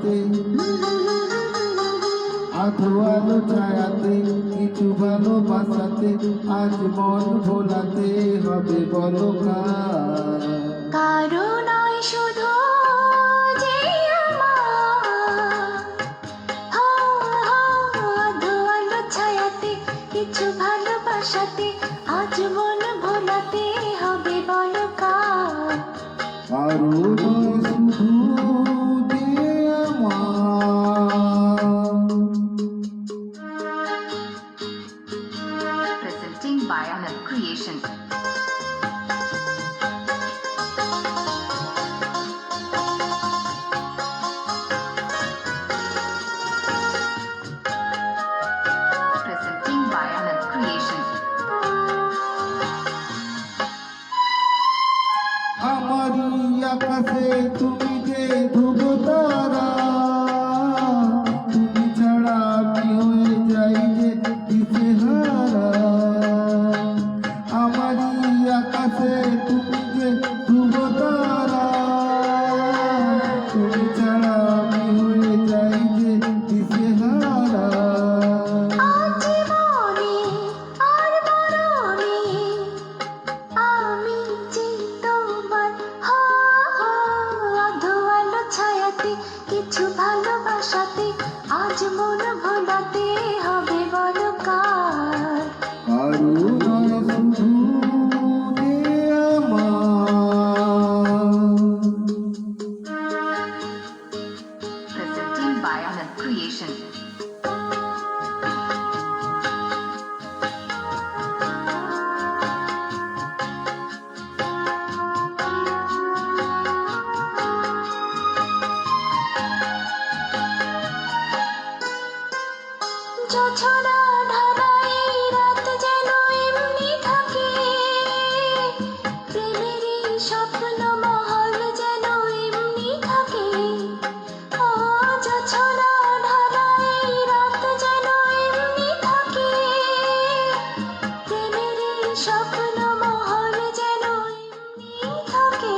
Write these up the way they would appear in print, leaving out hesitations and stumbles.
বাসাতে আধো আলো ছায়াতে কিছু ভালোবাসাতে আজ মন ভোলাতে হবে বলো কারো নয় শুধু যে আধো আলো ছায়াতে কিছু ভালোবাসাতে আজ মন ভোলাতে হবে বলো কারো নয় শুধু যে Presenting by Anand Creation. Presenting by Anand Creation. আমারি আকাশে তুমি যে ধ্রুব তারা, তুমি ছাড়া আমি হয়ে যাই যে দিশেহারা। আমারি আকাশে তুমি যে ধ্রুব তারা, তুমি ছাড়া আমি হয়ে যাই যে দিশেহারা। কিছু ভালোবাসাতে আজ মন ভোলাতে হবে বলো কারো নয় শুধু যে Presenting by Anand Creation. জোছনা ঢালাই রাত যেন এমনি থাকে, প্রেমেরই স্বপ্ন মহল যেন এমনি থাকে। ও জোছনা ঢালাই রাত যেন এমনি থাকে, প্রেমেরই স্বপ্ন মহল যেন এমনি থাকে।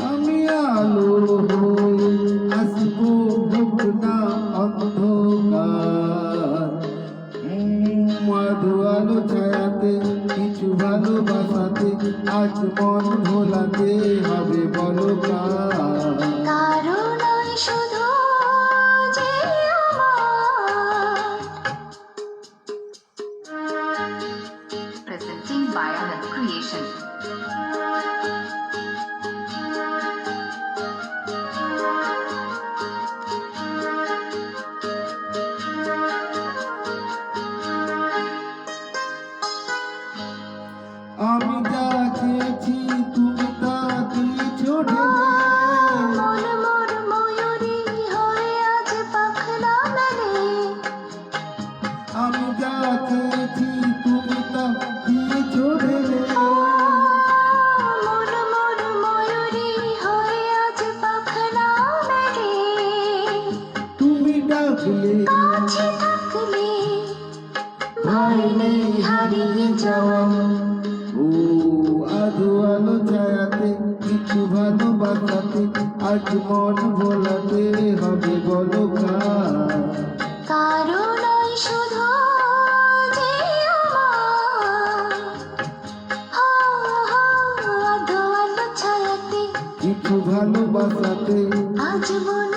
আমি আলো হয়ে আসবো হোক না অন্ধকার, মধু আলো ছায়াতে কিছু ভালোবাসাতে আজ মন ভোলাতে হবে বলো কারো নয় শুধু যে Presenting by Anand Creation. আমি যা চেয়েছি তুমি তা দিয়েছো ঢেলে। মন মোর ময়ূরী হয়ে আজ পাখনা মেলে। আমি যা চেয়েছি তুমি তা দিয়েছো ঢেলে। মন মোর ময়ূরী হয়ে আজ পাখনা মেলে। তুমি ডাকলে কাছে থাকলে ভয় নেই হারিয়ে যাওয়া। ও আধো আলো ছায়াতে কিছু ভালোবাসাতে আজ মন ভোলাতে হবে বলো কারো নয় শুধু যে আধো আলো ছায়াতে কিছু ভালোবাসাতে আজ মন